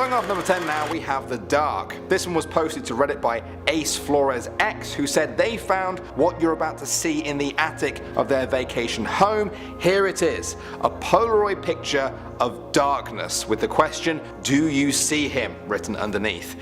Going off number 10 now, we have The Dark. This one was posted to Reddit by Ace Flores X, who said they found what you're about to see in the attic of their vacation home. Here it is, a Polaroid picture of darkness with the question, "Do you see him?" written underneath.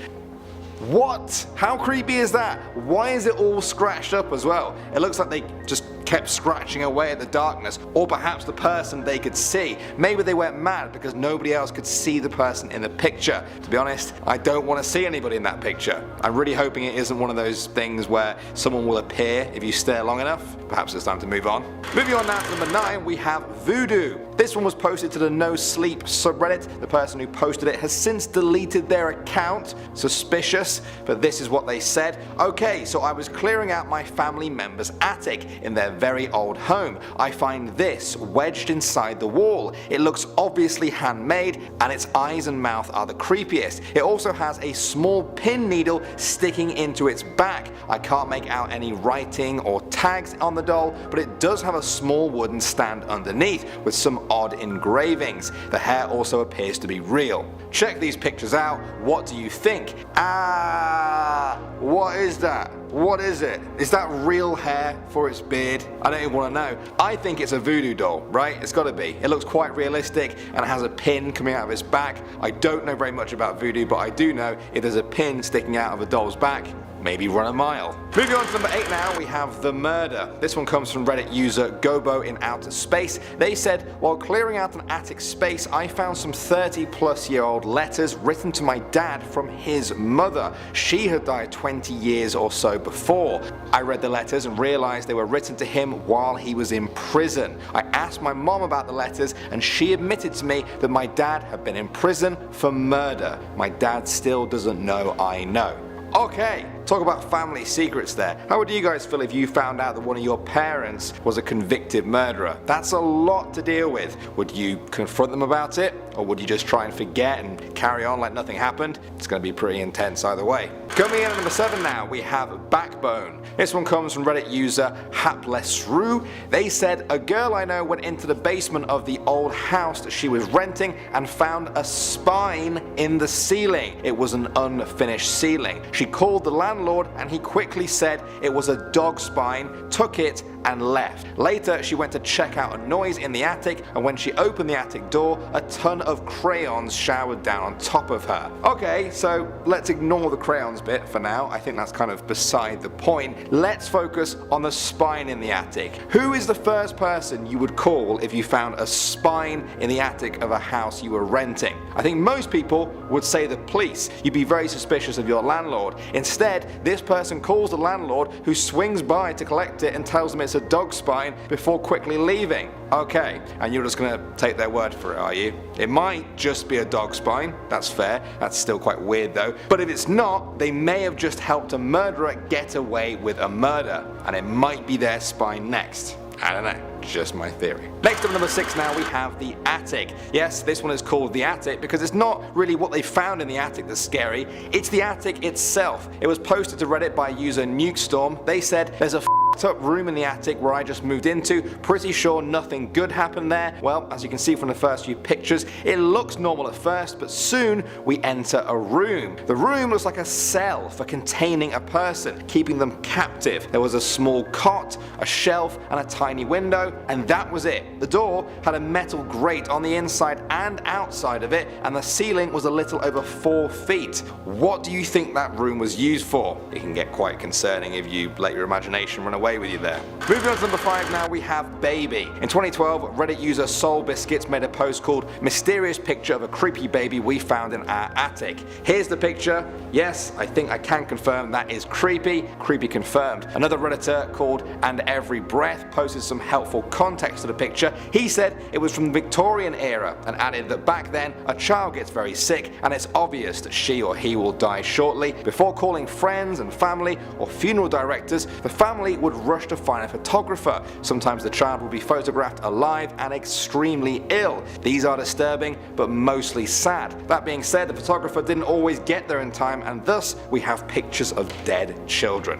What? How creepy is that? Why is it all scratched up as well? It looks like they just kept scratching away at the darkness, or perhaps the person they could see. Maybe they went mad because nobody else could see the person in the picture. To be honest, I don't want to see anybody in that picture. I'm really hoping it isn't one of those things where someone will appear if you stare long enough. Perhaps it's time to move on. Moving on now to number 9, we have Voodoo. This one was posted to the No Sleep subreddit. The person who posted it has since deleted their account. Suspicious, but this is what they said. "Okay, so I was clearing out my family member's attic in their very old home. I find this wedged inside the wall. It looks obviously handmade and its eyes and mouth are the creepiest. It also has a small pin needle sticking into its back. I can't make out any writing or tags on the doll, but it does have a small wooden stand underneath with some odd engravings. The hair also appears to be real. Check these pictures out. What do you think?" What is that? What is it? Is that real hair for its beard? I don't even want to know. I think it's a voodoo doll, right? It's gotta be. It looks quite realistic and it has a pin coming out of its back. I don't know very much about voodoo, but I do know if there's a pin sticking out of a doll's back, maybe run a mile. Moving on to number 8 now, we have The Murder. This one comes from Reddit user Gobo in Outer Space. They said, "While clearing out an attic space, I found some 30-plus-year-old letters written to my dad from his mother. She had died 20 years or so before. I read the letters and realized they were written to him while he was in prison. I asked my mom about the letters and she admitted to me that my dad had been in prison for murder. My dad still doesn't know I know." Okay, talk about family secrets there. How would you guys feel if you found out that one of your parents was a convicted murderer? That's a lot to deal with. Would you confront them about it? Or would you just try and forget and carry on like nothing happened? It's going to be pretty intense either way. Coming in at number 7 now, we have Backbone. This one comes from Reddit user Haplessru. They said, "A girl I know went into the basement of the old house that she was renting and found a spine in the ceiling. It was an unfinished ceiling. She called the landlord and he quickly said it was a dog spine, took it and left. Later she went to check out a noise in the attic and when she opened the attic door, a ton of crayons showered down on top of her." Okay, so let's ignore the crayons bit for now. I think that's kind of beside the point. Let's focus on the spine in the attic. Who is the first person you would call if you found a spine in the attic of a house you were renting? I think most people would say the police. You'd be very suspicious of your landlord. Instead, this person calls the landlord who swings by to collect it and tells them it's a dog spine before quickly leaving. Okay, and you're just gonna take their word for it, are you? It might just be a dog spine, that's fair, that's still quite weird though, but if it's not, they may have just helped a murderer get away with a murder, and it might be their spine next. I don't know, just my theory. Next up, number 6 now, we have the attic. Yes, this one is called the attic because it's not really what they found in the attic that's scary, it's the attic itself. It was posted to Reddit by user Nukestorm. They said, "There's a up room in the attic where I just moved into, pretty sure nothing good happened there. Well, as you can see from the first few pictures, it looks normal at first, but soon we enter a room. The room looks like a cell for containing a person, keeping them captive. There was a small cot, a shelf and a tiny window, and that was it. The door had a metal grate on the inside and outside of it, and the ceiling was a little over 4 feet. What do you think that room was used for?" It can get quite concerning if you let your imagination run away with you there. Moving on to number 5 now, we have Baby. In 2012, Reddit user Soul Biscuits made a post called "Mysterious Picture of a Creepy Baby We Found in Our Attic." Here's the picture. Yes, I think I can confirm that is creepy. Creepy confirmed. Another Redditor called And Every Breath posted some helpful context to the picture. He said it was from the Victorian era and added that back then a child gets very sick and it's obvious that she or he will die shortly. Before calling friends and family or funeral directors, the family would rush to find a photographer. Sometimes the child will be photographed alive and extremely ill. These are disturbing but mostly sad. That being said, the photographer didn't always get there in time and thus we have pictures of dead children.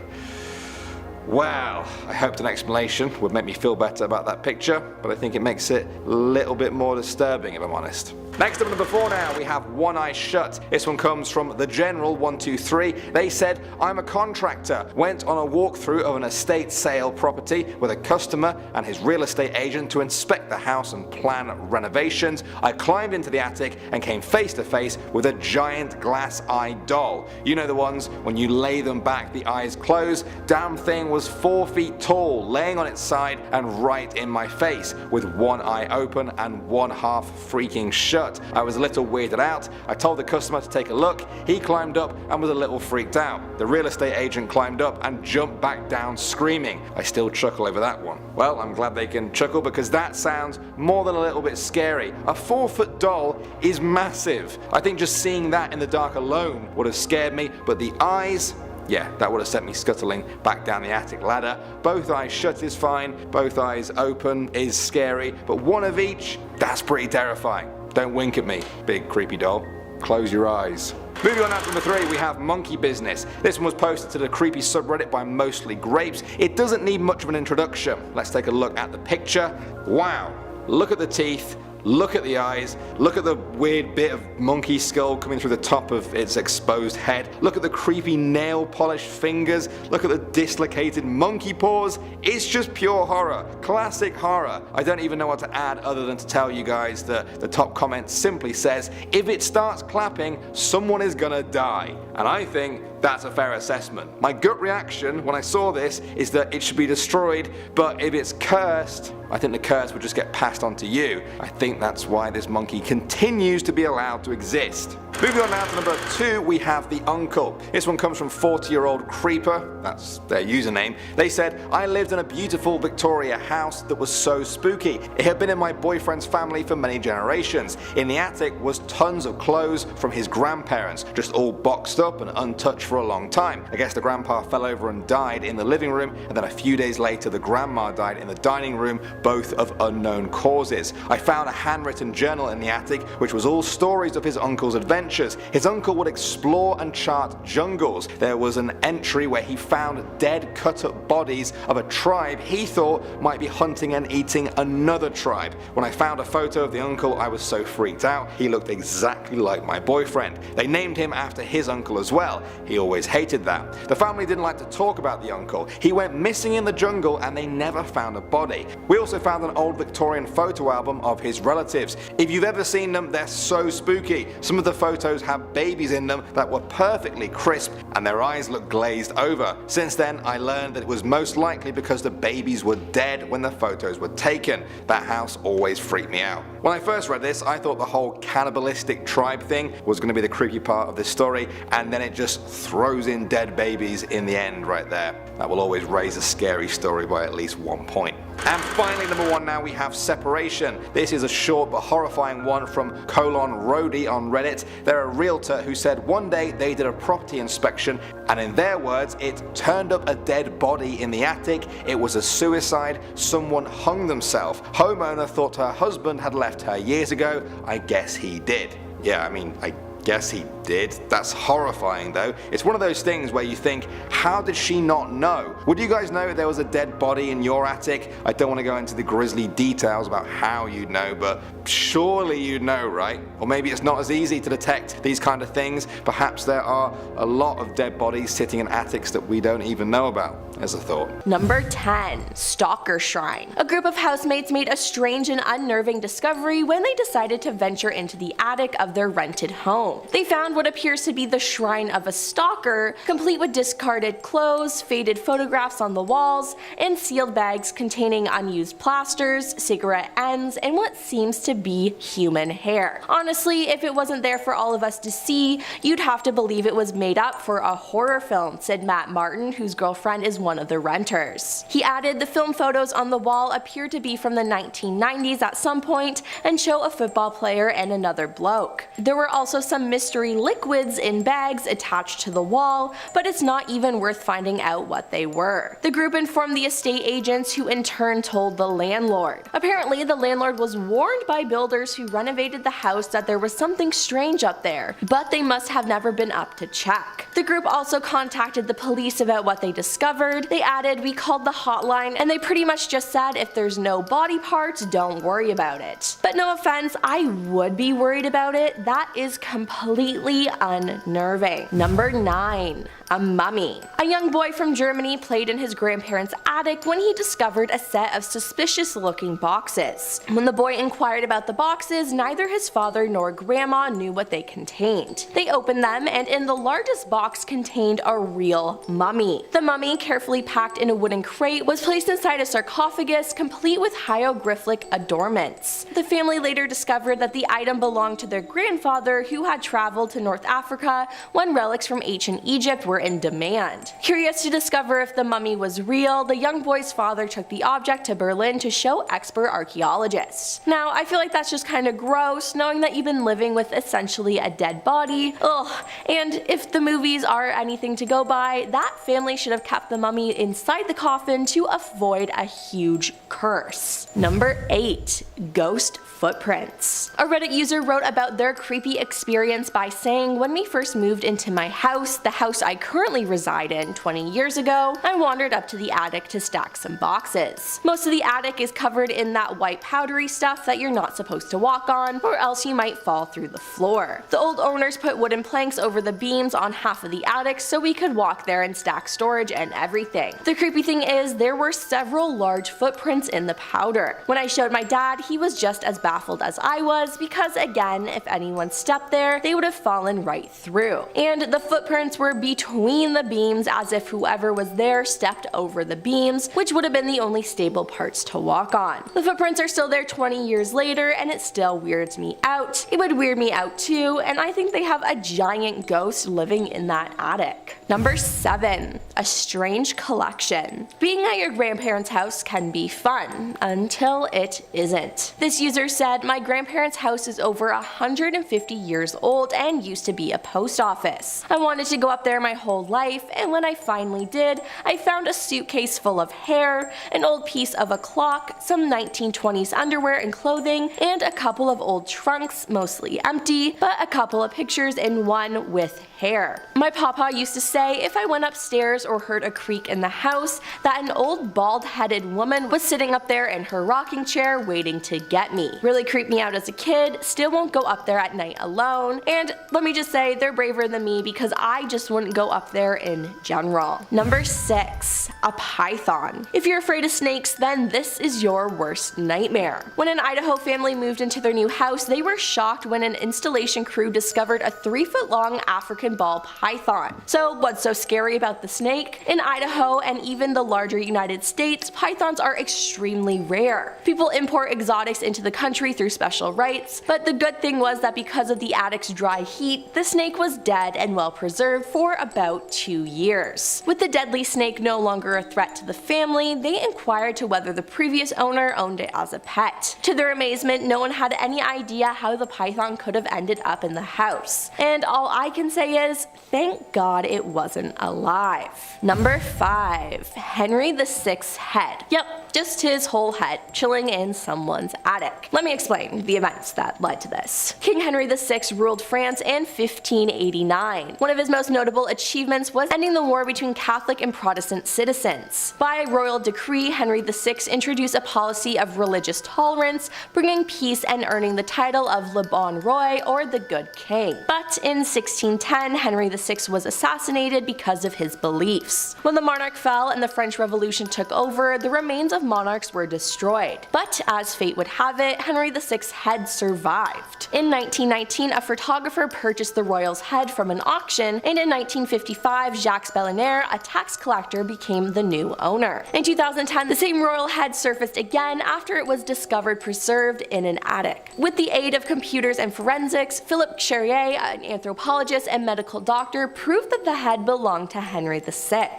Well, I hoped an explanation would make me feel better about that picture, but I think it makes it a little bit more disturbing if I'm honest. Next up, number 4 now, we have One Eye Shut. This one comes from The General 123. They said, I'm a contractor, went on a walkthrough of an estate sale property with a customer and his real estate agent to inspect the house and plan renovations. I climbed into the attic and came face to face with a giant glass eye doll. You know the ones when you lay them back, the eyes close. Damn thing was 4 feet tall, laying on its side and right in my face, with one eye open and one half freaking shut. I was a little weirded out. I told the customer to take a look. He climbed up and was a little freaked out. The real estate agent climbed up and jumped back down screaming. I still chuckle over that one. Well, I'm glad they can chuckle because that sounds more than a little bit scary. A 4-foot doll is massive. I think just seeing that in the dark alone would have scared me, but the eyes, yeah, that would have sent me scuttling back down the attic ladder. Both eyes shut is fine, both eyes open is scary, but one of each, that's pretty terrifying. Don't wink at me, big creepy doll. Close your eyes. Moving on now to number 3, we have Monkey Business. This one was posted to the creepy subreddit by Mostly Grapes. It doesn't need much of an introduction. Let's take a look at the picture. Wow, look at the teeth. Look at the eyes, look at the weird bit of monkey skull coming through the top of its exposed head, look at the creepy nail polished fingers, look at the dislocated monkey paws. It's just pure horror, classic horror. I don't even know what to add other than to tell you guys that the top comment simply says, if it starts clapping, someone is gonna die. And I think that's a fair assessment. My gut reaction when I saw this is that it should be destroyed, but if it's cursed, I think the curse would just get passed on to you. I think that's why this monkey continues to be allowed to exist. Moving on now to number 2, we have The Uncle. This one comes from 40-year-old Creeper, that's their username. They said, I lived in a beautiful Victoria house that was so spooky. It had been in my boyfriend's family for many generations. In the attic was tons of clothes from his grandparents, just all boxed up and untouched for a long time. I guess the grandpa fell over and died in the living room, and then a few days later the grandma died in the dining room, both of unknown causes. I found a handwritten journal in the attic which was all stories of his uncle's adventures. His uncle would explore and chart jungles. There was an entry where he found dead cut up bodies of a tribe he thought might be hunting and eating another tribe. When I found a photo of the uncle I was so freaked out. He looked exactly like my boyfriend. They named him after his uncle as well. He always hated that. The family didn't like to talk about the uncle. He went missing in the jungle and they never found a body. We also found an old Victorian photo album of his relatives. If you've ever seen them, they're so spooky. Some of the photos have babies in them that were perfectly crisp and their eyes look glazed over. Since then I learned that it was most likely because the babies were dead when the photos were taken. That house always freaked me out. When I first read this I thought the whole cannibalistic tribe thing was going to be the creepy part of this story, and then it just throws in dead babies in the end right there. That will always raise a scary story by at least 1 point. And finally, number 1 now, we have Separation. This is a short but horrifying one from Rody on Reddit. They're a realtor who said one day they did a property inspection and in their words it turned up a dead body in the attic. It was a suicide. Someone hung themselves. Homeowner thought her husband had left her years ago. I guess he did. Yeah, I mean, I guess he did. That's horrifying though. It's one of those things where you think, how did she not know? Would you guys know if there was a dead body in your attic? I don't want to go into the grisly details about how you'd know, but surely you'd know, right? Or maybe it's not as easy to detect these kind of things. Perhaps there are a lot of dead bodies sitting in attics that we don't even know about, as a thought. Number 10. Stalker Shrine. A group of housemates made a strange and unnerving discovery when they decided to venture into the attic of their rented home. They found what appears to be the shrine of a stalker, complete with discarded clothes, faded photographs on the walls, and sealed bags containing unused plasters, cigarette ends, and what seems to be human hair. Honestly, if it wasn't there for all of us to see, you'd have to believe it was made up for a horror film, said Matt Martin, whose girlfriend is one of the renters. He added, the film photos on the wall appear to be from the 1990s at some point and show a football player and another bloke. There were also some some mystery liquids in bags attached to the wall, but it's not even worth finding out what they were. The group informed the estate agents, who in turn told the landlord. Apparently, the landlord was warned by builders who renovated the house that there was something strange up there, but they must have never been up to check. The group also contacted the police about what they discovered. They added, "We called the hotline and they pretty much just said if there's no body parts, don't worry about it." But no offense, I would be worried about it. That is completely unnerving. Number 9. A mummy. A young boy from Germany played in his grandparents' attic when he discovered a set of suspicious looking boxes. When the boy inquired about the boxes, neither his father nor grandma knew what they contained. They opened them, and in the largest box contained a real mummy. The mummy, carefully packed in a wooden crate, was placed inside a sarcophagus complete with hieroglyphic adornments. The family later discovered that the item belonged to their grandfather, who had traveled to North Africa when relics from ancient Egypt were in demand. Curious to discover if the mummy was real, the young boy's father took the object to Berlin to show expert archaeologists. Now, I feel like that's just kind of gross, knowing that you've been living with essentially a dead body. Ugh. And if the movies are anything to go by, that family should have kept the mummy inside the coffin to avoid a huge curse. Number 8. Ghost footprints. A Reddit user wrote about their creepy experience by saying, "When we first moved into my house, the house I currently reside in 20 years ago, I wandered up to the attic to stack some boxes. Most of the attic is covered in that white powdery stuff that you're not supposed to walk on, or else you might fall through the floor. The old owners put wooden planks over the beams on half of the attic so we could walk there and stack storage and everything. The creepy thing is, there were several large footprints in the powder. When I showed my dad, he was just as baffled as I was, because again, if anyone stepped there, they would have fallen right through. And the footprints were between the beams, as if whoever was there stepped over the beams, which would have been the only stable parts to walk on. The footprints are still there 20 years later, and it still weirds me out. It would weird me out too, and I think they have a giant ghost living in that attic." Number 7. A strange collection. Being at your grandparents' house can be fun, until it isn't. This user said, "My grandparents' house is over 150 years old and used to be a post office. I wanted to go up there my whole life, and when I finally did, I found a suitcase full of hair, an old piece of a clock, some 1920s underwear and clothing, and a couple of old trunks, mostly empty, but a couple of pictures in one with hair. My papa used to say if I went upstairs or heard a creak in the house, that an old bald-headed woman was sitting up there in her rocking chair waiting to get me. Really creeped me out as a kid, still won't go up there at night alone, and let me just say, they're braver than me because I just wouldn't go up there in general." Number 6. A python. If you're afraid of snakes, then this is your worst nightmare. When an Idaho family moved into their new house, they were shocked when an installation crew discovered a 3-foot-long African ball python. So what's so scary about the snake? In Idaho and even the larger United States, pythons are extremely rare. People import exotics into the country through special rights, but the good thing was that because of the attic's dry heat, the snake was dead and well preserved for about 2 years. With the deadly snake no longer a threat to the family, they inquired to whether the previous owner owned it as a pet. To their amazement, no one had any idea how the python could have ended up in the house. And all I can say is, thank God it wasn't alive. Number 5. Henry VI's head. Yep, just his whole head, chilling in someone's attic. Let me explain the events that led to this. King Henry VI ruled France in 1589. One of his most notable achievements was ending the war between Catholic and Protestant citizens. By royal decree, Henry VI introduced a policy of religious tolerance, bringing peace and earning the title of Le Bon Roi, or the Good King. But in 1610, Henry VI was assassinated because of his beliefs. When the monarch fell and the French Revolution took over, the remains of monarchs were destroyed. But as fate would have it, Henry VI's head survived. In 1919, a photographer purchased the royal's head from an auction, and in 1955, Jacques Bellinaire, a tax collector, became the new owner. In 2010, the same royal head surfaced again after it was discovered preserved in an attic. With the aid of computers and forensics, Philippe Charrier, an anthropologist and medical doctor, proved that the head belonged to Henry VI.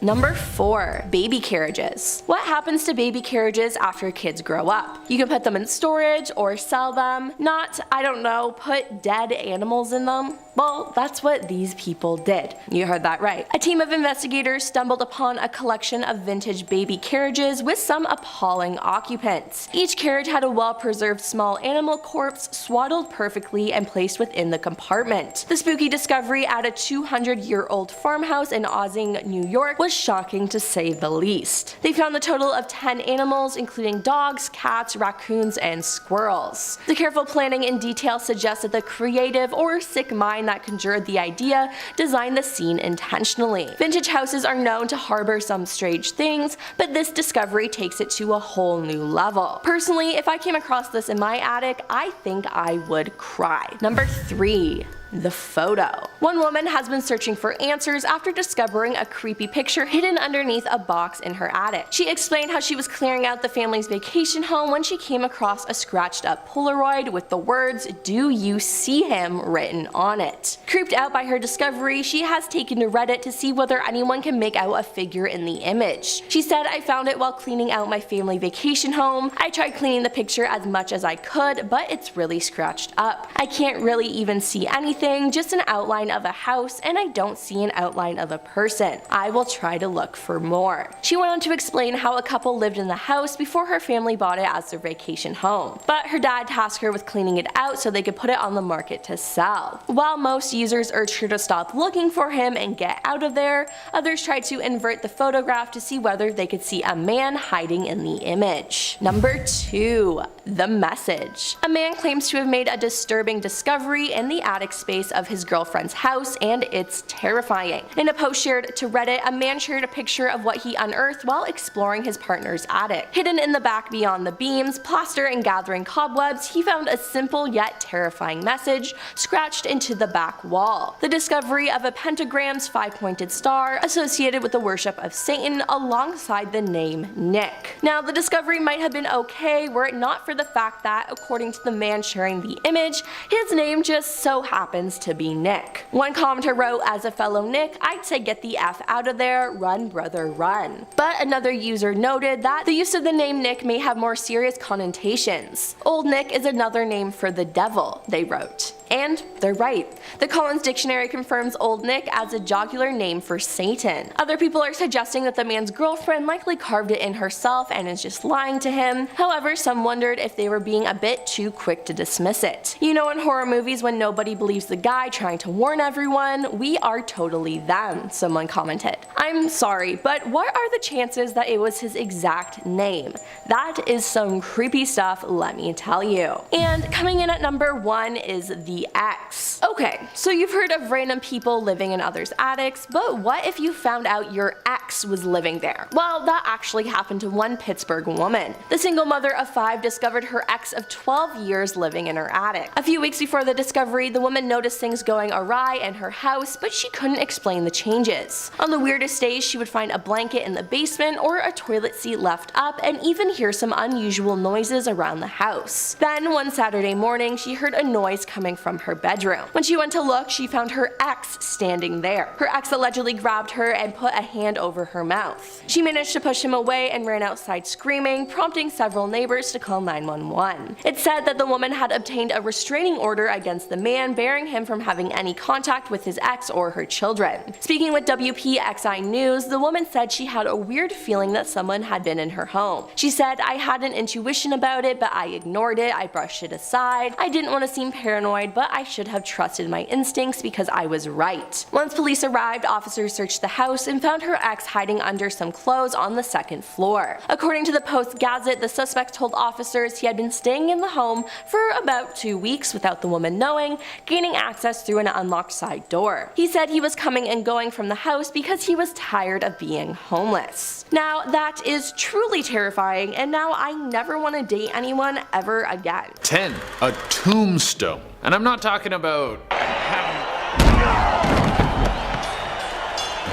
Number 4. Baby carriages. What happens to to baby carriages after kids grow up. You can put them in storage or sell them, not, I don't know, put dead animals in them. Well, that's what these people did. You heard that right. A team of investigators stumbled upon a collection of vintage baby carriages with some appalling occupants. Each carriage had a well-preserved small animal corpse swaddled perfectly and placed within the compartment. The spooky discovery at a 200-year-old farmhouse in Ossing, New York was shocking to say the least. They found the total of 10 animals, including dogs, cats, raccoons, and squirrels. The careful planning and detail suggests that the creative or sick mind that conjured the idea designed the scene intentionally. Vintage houses are known to harbor some strange things, but this discovery takes it to a whole new level. Personally, if I came across this in my attic, I think I would cry. Number 3. The photo. One woman has been searching for answers after discovering a creepy picture hidden underneath a box in her attic. She explained how she was clearing out the family's vacation home when she came across a scratched up Polaroid with the words, "Do you see him?" written on it. Creeped out by her discovery, she has taken to Reddit to see whether anyone can make out a figure in the image. She said, "I found it while cleaning out my family vacation home. I tried cleaning the picture as much as I could, but it's really scratched up. I can't really even see anything, just an outline of a house, and I don't see an outline of a person. I will try to look for more." She went on to explain how a couple lived in the house before her family bought it as their vacation home. But her dad tasked her with cleaning it out so they could put it on the market to sell. While most users urged her to stop looking for him and get out of there, others tried to invert the photograph to see whether they could see a man hiding in the image. Number 2. The message. A man claims to have made a disturbing discovery in the attic space of his girlfriend's house, and it's terrifying. In a post shared to Reddit, a man shared a picture of what he unearthed while exploring his partner's attic. Hidden in the back beyond the beams, plaster, and gathering cobwebs, he found a simple yet terrifying message scratched into the back wall. The discovery of a pentagram's 5-pointed star associated with the worship of Satan alongside the name Nick. Now, the discovery might have been okay were it not for the fact that, according to the man sharing the image, his name just so happens to be Nick. One commenter wrote, "As a fellow Nick, I'd say get the F out of there, run brother run." But another user noted that the use of the name Nick may have more serious connotations. Old Nick is another name for the devil, they wrote. And they're right. The Collins Dictionary confirms Old Nick as a jocular name for Satan. Other people are suggesting that the man's girlfriend likely carved it in herself and is just lying to him. However, some wondered if they were being a bit too quick to dismiss it. You know, in horror movies when nobody believes the guy trying to warn everyone, we are totally them, someone commented. I'm sorry, but what are the chances that it was his exact name? That is some creepy stuff, let me tell you. And coming in at number 1 is the X. Okay, so you've heard of random people living in others' attics, but what if you found out your ex was living there? Well, that actually happened to one Pittsburgh woman. The single mother of 5 discovered her ex of 12 years living in her attic. A few weeks before the discovery, the woman noticed things going awry in her house, but she couldn't explain the changes. On the weirdest days, she would find a blanket in the basement or a toilet seat left up, and even hear some unusual noises around the house. Then, one Saturday morning, she heard a noise coming from her bedroom. When she went to look, she found her ex standing there. Her ex allegedly grabbed her and put a hand over her mouth. She managed to push him away and ran outside screaming, prompting several neighbors to call 911. It said that the woman had obtained a restraining order against the man, barring him from having any contact with his ex or her children. Speaking with WPXI News, the woman said she had a weird feeling that someone had been in her home. She said, "I had an intuition about it, but I ignored it. I brushed it aside. I didn't want to seem paranoid, but I should have trusted my instincts because I was right." Once police arrived, officers searched the house and found her ex hiding under some clothes on the 2nd floor. According to the Post-Gazette, the suspect told officers he had been staying in the home for about 2 weeks without the woman knowing, gaining access through an unlocked side door. He said he was coming and going from the house because he was tired of being homeless. Now, that is truly terrifying, and now I never want to date anyone ever again. 10. A tombstone. And I'm not talking about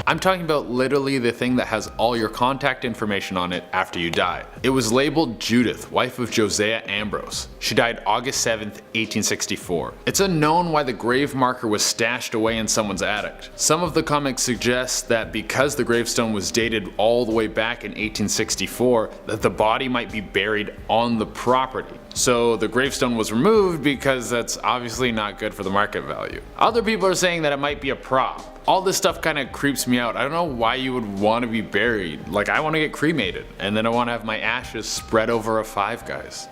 I'm talking about literally the thing that has all your contact information on it after you die. It was labeled Judith, wife of Josiah Ambrose. She died August 7th, 1864. It's unknown why the grave marker was stashed away in someone's attic. Some of the comics suggest that because the gravestone was dated all the way back in 1864, that the body might be buried on the property. So the gravestone was removed because that's obviously not good for the market value. Other people are saying that it might be a prop. All this stuff kind of creeps me out. I don't know why you would want to be buried. Like, I want to get cremated and then I want to have my ashes spread over a Five Guys.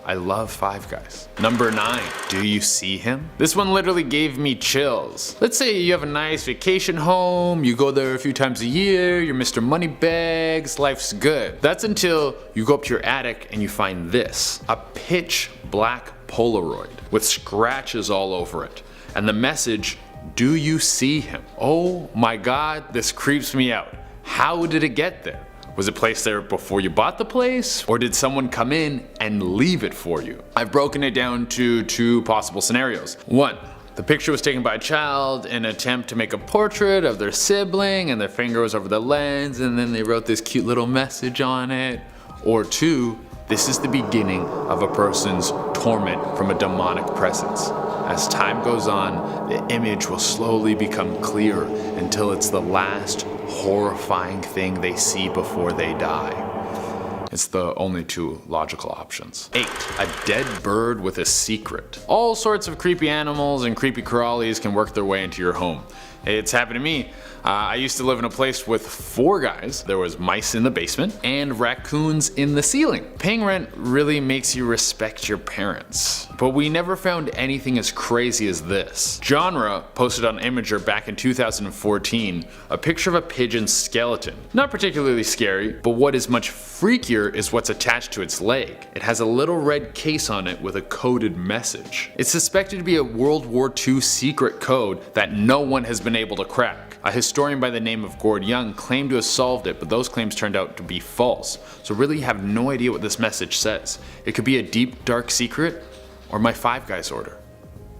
I love Five Guys. Number 9, do you see him? This one literally gave me chills. Let's say you have a nice vacation home, you go there a few times a year, you're Mr. Moneybags, life's good. That's until you go up to your attic and you find this, a pitch black Polaroid with scratches all over it. And the message, do you see him? Oh my God, this creeps me out. How did it get there? Was it placed there before you bought the place? Or did someone come in and leave it for you? I've broken it down to 2 possible scenarios. 1, the picture was taken by a child in an attempt to make a portrait of their sibling and their finger was over the lens and then they wrote this cute little message on it. Or 2, this is the beginning of a person's torment from a demonic presence. As time goes on, the image will slowly become clearer until it's the last horrifying thing they see before they die. It's the only 2 logical options. 8, a dead bird with a secret. All sorts of creepy animals and creepy crawlies can work their way into your home. It's happened to me. I used to live in a place with 4 guys. There was mice in the basement and raccoons in the ceiling. Paying rent really makes you respect your parents. But we never found anything as crazy as this. Genre posted on Imager back in 2014 a picture of a pigeon skeleton. Not particularly scary, but what is much freakier is what's attached to its leg. It has a little red case on it with a coded message. It's suspected to be a World War II secret code that no one has been able to crack. A historian by the name of Gord Young claimed to have solved it, but those claims turned out to be false. So really you have no idea what this message says. It could be a deep, dark secret, or my Five Guys order.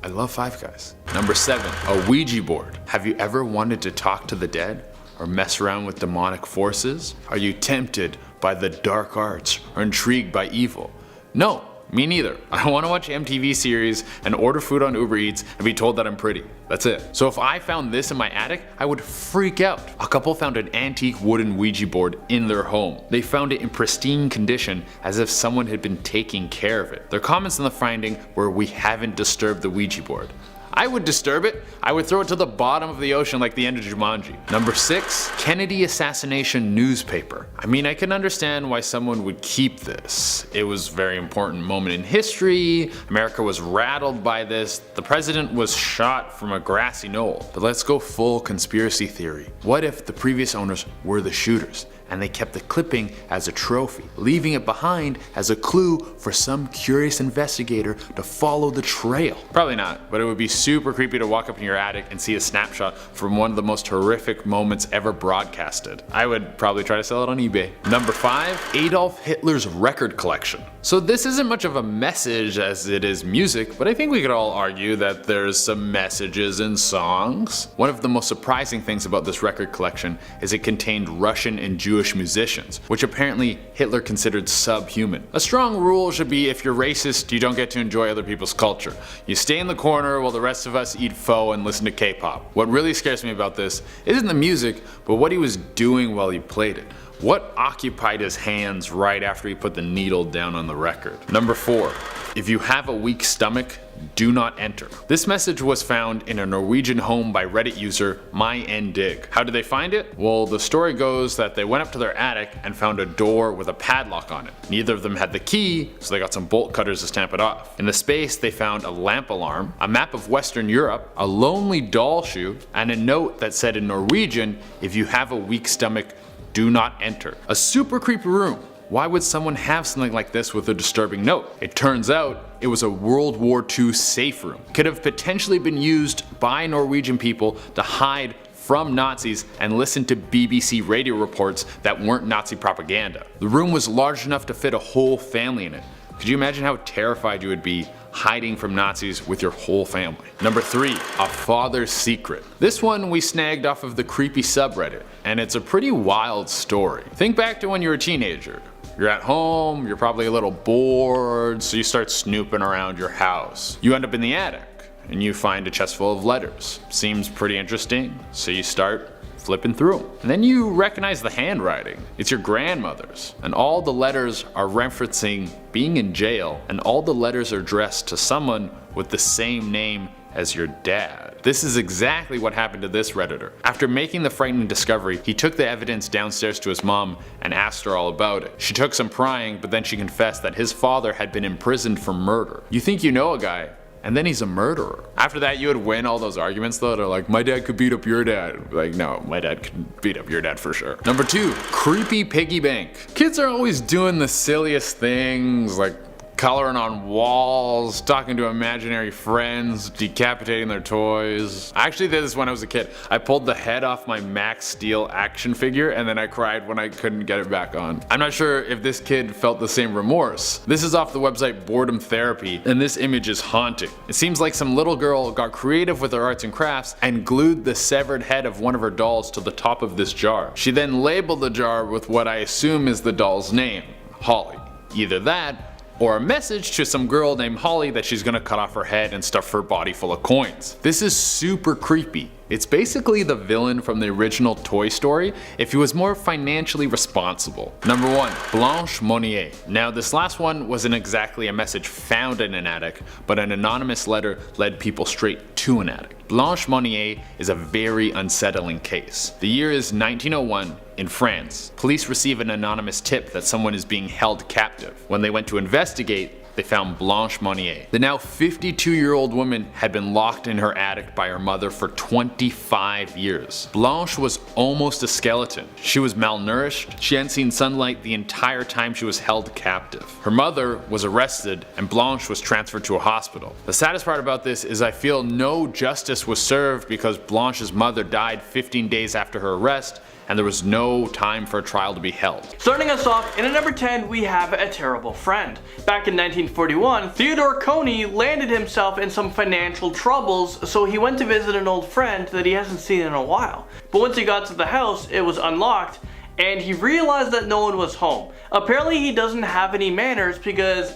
I love Five Guys. Number 7, a Ouija board. Have you ever wanted to talk to the dead? Or mess around with demonic forces? Are you tempted by the dark arts or intrigued by evil? No. Me neither. I want to watch MTV series and order food on Uber Eats and be told that I'm pretty. That's it. So if I found this in my attic, I would freak out. A couple found an antique wooden Ouija board in their home. They found it in pristine condition as if someone had been taking care of it. Their comments on the finding were, "We haven't disturbed the Ouija board." I would disturb it. I would throw it to the bottom of the ocean like the end of Jumanji. Number 6, Kennedy assassination newspaper. I mean, I can understand why someone would keep this. It was a very important moment in history. America was rattled by this. The president was shot from a grassy knoll. But let's go full conspiracy theory. What if the previous owners were the shooters? And they kept the clipping as a trophy, leaving it behind as a clue for some curious investigator to follow the trail. Probably not, but it would be super creepy to walk up in your attic and see a snapshot from one of the most horrific moments ever broadcasted. I would probably try to sell it on eBay. Number 5, Adolf Hitler's record collection. So this isn't much of a message as it is music, but I think we could all argue that there's some messages in songs. One of the most surprising things about this record collection is it contained Russian and Jewish musicians, which apparently Hitler considered subhuman. A strong rule should be if you're racist, you don't get to enjoy other people's culture. You stay in the corner while the rest of us eat pho and listen to K-pop. What really scares me about this isn't the music, but what he was doing while he played it. What occupied his hands right after he put the needle down on the record? Number 4, if you have a weak stomach, do not enter. This message was found in a Norwegian home by Reddit user MyNdig. How did they find it? Well, the story goes that they went up to their attic and found a door with a padlock on it. Neither of them had the key, so they got some bolt cutters to stamp it off. In the space, they found a lamp alarm, a map of Western Europe, a lonely doll shoe, and a note that said in Norwegian, "If you have a weak stomach, do not enter." A super creepy room. Why would someone have something like this with a disturbing note? It turns out it was a World War II safe room. It could have potentially been used by Norwegian people to hide from Nazis and listen to BBC radio reports that weren't Nazi propaganda. The room was large enough to fit a whole family in it. Could you imagine how terrified you would be hiding from Nazis with your whole family. Number 3, a father's secret. This one we snagged off of the creepy subreddit, and it's a pretty wild story. Think back to when you were a teenager. You're at home, you're probably a little bored, so you start snooping around your house. You end up in the attic, and you find a chest full of letters. Seems pretty interesting, so you start flipping through them. And then you recognize the handwriting. It's your grandmother's, and all the letters are referencing being in jail, and all the letters are addressed to someone with the same name as your dad. This is exactly what happened to this Redditor. After making the frightening discovery, he took the evidence downstairs to his mom and asked her all about it. She took some prying, but then she confessed that his father had been imprisoned for murder. You think you know a guy, and then he's a murderer. After that, you would win all those arguments though. They're like, my dad could beat up your dad. Like, no, my dad could beat up your dad for sure. Number 2, creepy piggy bank. Kids are always doing the silliest things, like coloring on walls, talking to imaginary friends, decapitating their toys. I actually did this when I was a kid. I pulled the head off my Max Steel action figure and then I cried when I couldn't get it back on. I'm not sure if this kid felt the same remorse. This is off the website Boredom Therapy, and this image is haunting. It seems like some little girl got creative with her arts and crafts and glued the severed head of one of her dolls to the top of this jar. She then labeled the jar with what I assume is the doll's name, Holly. Either that, or a message to some girl named Holly that she's gonna cut off her head and stuff her body full of coins. This is super creepy. It's basically the villain from the original Toy Story if he was more financially responsible. Number 1, Blanche Monnier. Now this last one wasn't exactly a message found in an attic, but an anonymous letter led people straight to an attic. Blanche Monnier is a very unsettling case. The year is 1901 in France. Police receive an anonymous tip that someone is being held captive. When they went to investigate, they found Blanche Monnier. The now 52-year-old woman had been locked in her attic by her mother for 25 years. Blanche was almost a skeleton. She was malnourished. She hadn't seen sunlight the entire time she was held captive. Her mother was arrested and Blanche was transferred to a hospital. The saddest part about this is I feel no justice was served because Blanche's mother died 15 days after her arrest, and there was no time for a trial to be held. Starting us off, in at number 10, we have A Terrible Friend. Back in 1941, Theodore Coney landed himself in some financial troubles, so he went to visit an old friend that he hasn't seen in a while. But once he got to the house, it was unlocked, and he realized that no one was home. Apparently he doesn't have any manners because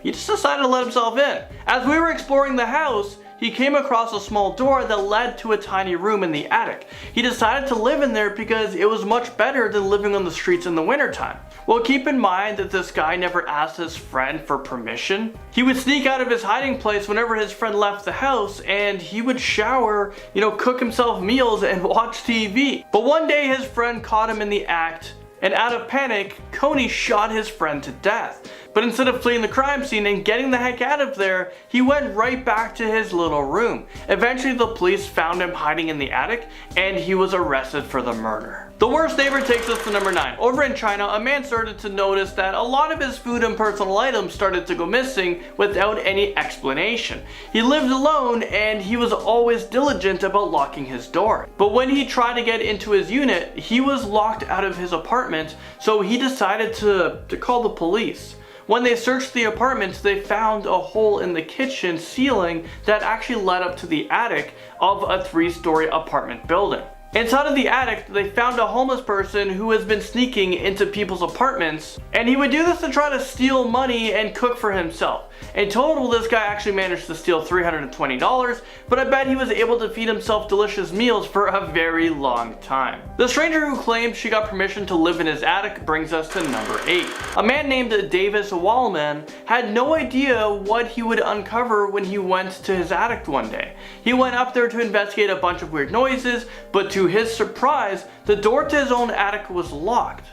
he just decided to let himself in. As we were exploring the house, he came across a small door that led to a tiny room in the attic. He decided to live in there because it was much better than living on the streets in the wintertime. Well, keep in mind that this guy never asked his friend for permission. He would sneak out of his hiding place whenever his friend left the house, and he would shower, cook himself meals and watch TV. But one day his friend caught him in the act, and out of panic, Coney shot his friend to death. But instead of fleeing the crime scene and getting the heck out of there, he went right back to his little room. Eventually the police found him hiding in the attic, and he was arrested for the murder. The worst neighbor takes us to number 9. Over in China, a man started to notice that a lot of his food and personal items started to go missing without any explanation. He lived alone and he was always diligent about locking his door. But when he tried to get into his unit, he was locked out of his apartment, so he decided to call the police. When they searched the apartment, they found a hole in the kitchen ceiling that actually led up to the attic of a 3-story apartment building. Inside of the attic, they found a homeless person who has been sneaking into people's apartments, and he would do this to try to steal money and cook for himself. In total, this guy actually managed to steal $320, but I bet he was able to feed himself delicious meals for a very long time. The stranger who claimed she got permission to live in his attic brings us to number 8. A man named Davis Wallman had no idea what he would uncover when he went to his attic one day. He went up there to investigate a bunch of weird noises, but to his surprise, the door to his own attic was locked.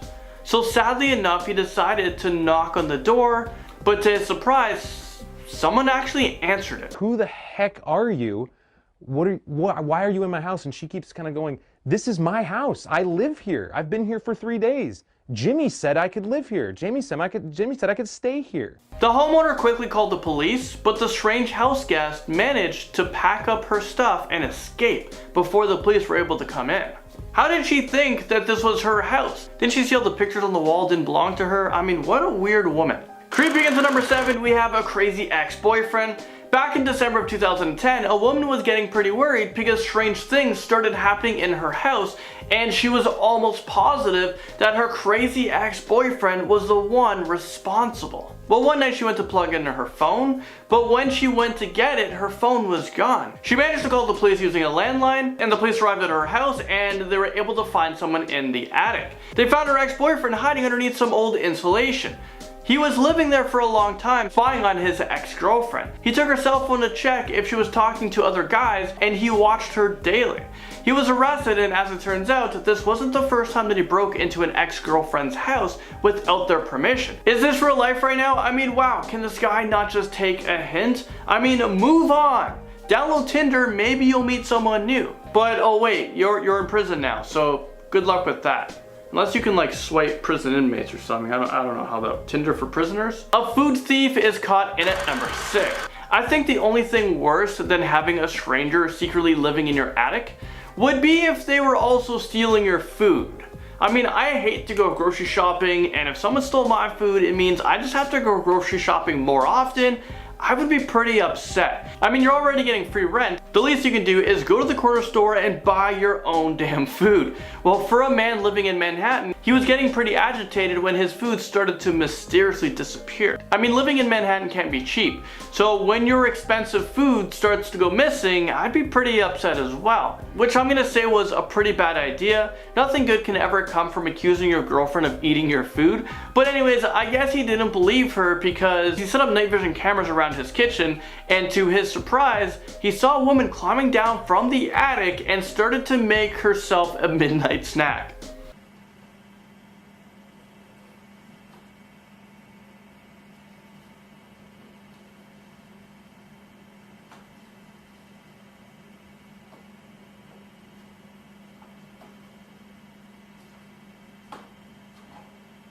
So sadly enough, he decided to knock on the door, but to his surprise, someone actually answered it. Who the heck are you? Why are you in my house? And she keeps kind of going, this is my house. I live here. I've been here for 3 days. Jimmy said I could live here. Jimmy said I could stay here. The homeowner quickly called the police, but the strange house guest managed to pack up her stuff and escape before the police were able to come in. How did she think that this was her house? Didn't she see all the pictures on the wall didn't belong to her? I mean, what a weird woman. Creeping into number 7, we have a crazy ex-boyfriend. Back in December of 2010, a woman was getting pretty worried because strange things started happening in her house, and she was almost positive that her crazy ex-boyfriend was the one responsible. Well, one night she went to plug in her phone, but when she went to get it, her phone was gone. She managed to call the police using a landline, and the police arrived at her house and they were able to find someone in the attic. They found her ex-boyfriend hiding underneath some old insulation. He was living there for a long time, spying on his ex-girlfriend. He took her cell phone to check if she was talking to other guys, and he watched her daily. He was arrested, and as it turns out, this wasn't the first time that he broke into an ex-girlfriend's house without their permission. Is this real life right now? I mean, wow, can this guy not just take a hint? I mean, move on. Download Tinder, maybe you'll meet someone new. But oh wait, you're in prison now, so good luck with that. Unless you can like swipe prison inmates or something. I don't know how that. Tinder for prisoners? A food thief is caught in at number 6. I think the only thing worse than having a stranger secretly living in your attic would be if they were also stealing your food. I mean, I hate to go grocery shopping, and if someone stole my food, it means I just have to go grocery shopping more often. I would be pretty upset. I mean, you're already getting free rent. The least you can do is go to the corner store and buy your own damn food. Well, for a man living in Manhattan, he was getting pretty agitated when his food started to mysteriously disappear. I mean, living in Manhattan can't be cheap. So when your expensive food starts to go missing, I'd be pretty upset as well. Which I'm gonna say was a pretty bad idea. Nothing good can ever come from accusing your girlfriend of eating your food. But anyways, I guess he didn't believe her because he set up night vision cameras around his kitchen, and to his surprise, he saw a woman climbing down from the attic and started to make herself a midnight snack.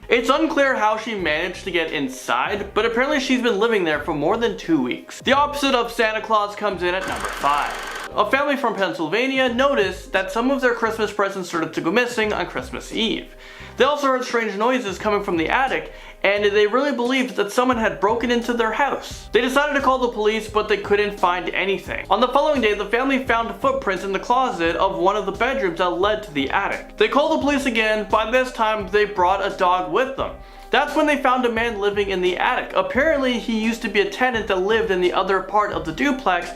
It's unclear how she managed to get inside, but apparently she's been living there for more than 2 weeks. The opposite of Santa Claus comes in at number 5. A family from Pennsylvania noticed that some of their Christmas presents started to go missing on Christmas Eve. They also heard strange noises coming from the attic, and they really believed that someone had broken into their house. They decided to call the police, but they couldn't find anything. On the following day, the family found footprints in the closet of one of the bedrooms that led to the attic. They called the police again. By this time, they brought a dog with them. That's when they found a man living in the attic. Apparently, he used to be a tenant that lived in the other part of the duplex,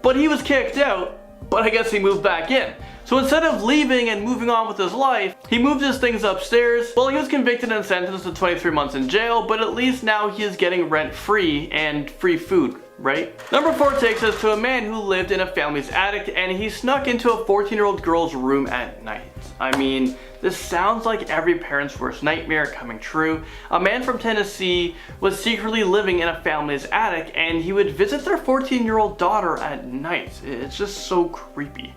but he was kicked out, but I guess he moved back in. So instead of leaving and moving on with his life, he moved his things upstairs. Well, he was convicted and sentenced to 23 months in jail, but at least now he is getting rent free and free food, right? Number 4 takes us to a man who lived in a family's attic, and he snuck into a 14-year-old girl's room at night. I mean, this sounds like every parent's worst nightmare coming true. A man from Tennessee was secretly living in a family's attic, and he would visit their 14-year-old daughter at night. It's just so creepy.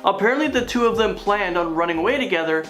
Apparently the two of them planned on running away together,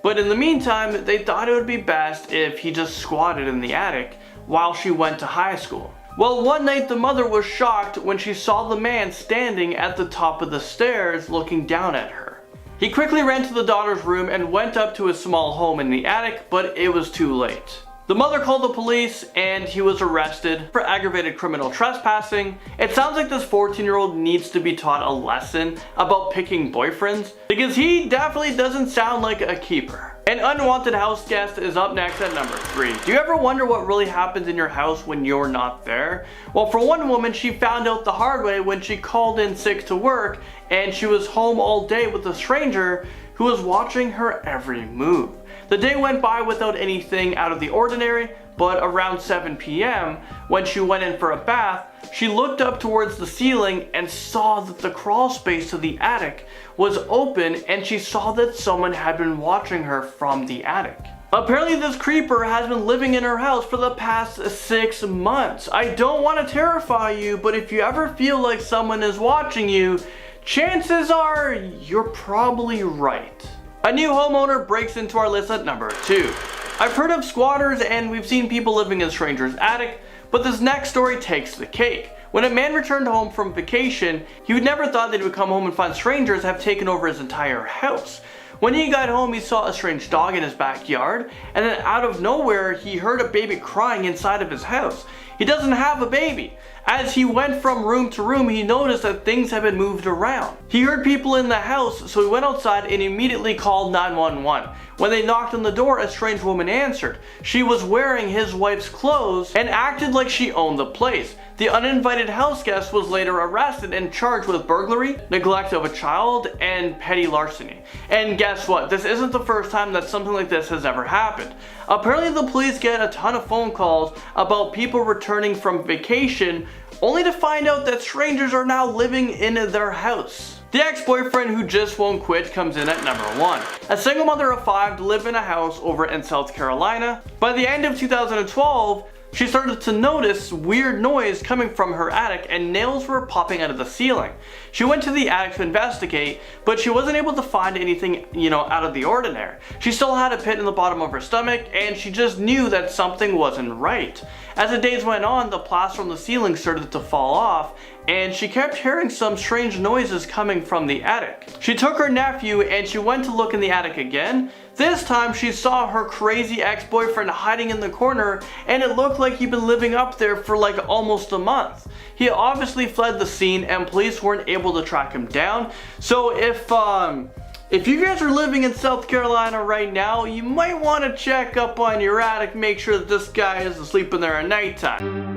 but in the meantime, they thought it would be best if he just squatted in the attic while she went to high school. Well, one night the mother was shocked when she saw the man standing at the top of the stairs looking down at her. He quickly ran to the daughter's room and went up to his small home in the attic, but it was too late. The mother called the police and he was arrested for aggravated criminal trespassing. It sounds like this 14-year-old needs to be taught a lesson about picking boyfriends, because he definitely doesn't sound like a keeper. An unwanted house guest is up next at number 3. Do you ever wonder what really happens in your house when you're not there? Well, for one woman, she found out the hard way when she called in sick to work and she was home all day with a stranger who was watching her every move. The day went by without anything out of the ordinary, but around 7 p.m., when she went in for a bath, she looked up towards the ceiling and saw that the crawl space to the attic was open, and she saw that someone had been watching her from the attic. Apparently this creeper has been living in her house for the past 6 months. I don't want to terrify you, but if you ever feel like someone is watching you, chances are you're probably right. A new homeowner breaks into our list at number 2. I've heard of squatters and we've seen people living in strangers' attic, but this next story takes the cake. When a man returned home from vacation, he would never thought that he would come home and find strangers have taken over his entire house. When he got home, he saw a strange dog in his backyard, and then out of nowhere, he heard a baby crying inside of his house. He doesn't have a baby. As he went from room to room, he noticed that things had been moved around. He heard people in the house, so he went outside and immediately called 911. When they knocked on the door, a strange woman answered. She was wearing his wife's clothes and acted like she owned the place. The uninvited house guest was later arrested and charged with burglary, neglect of a child, and petty larceny. And guess what? This isn't the first time that something like this has ever happened. Apparently the police get a ton of phone calls about people returning from vacation only to find out that strangers are now living in their house. The ex-boyfriend who just won't quit comes in at number 1. A single mother of 5 lived in a house over in South Carolina. By the end of 2012, she started to notice weird noise coming from her attic and nails were popping out of the ceiling. She went to the attic to investigate, but she wasn't able to find anything, out of the ordinary. She still had a pit in the bottom of her stomach and she just knew that something wasn't right. As the days went on, the plaster on the ceiling started to fall off and she kept hearing some strange noises coming from the attic. She took her nephew and she went to look in the attic again. This time she saw her crazy ex-boyfriend hiding in the corner and it looked like he'd been living up there for like almost a month. He obviously fled the scene and police weren't able to track him down. So if you guys are living in South Carolina right now, you might want to check up on your attic, make sure that this guy isn't sleeping there at nighttime.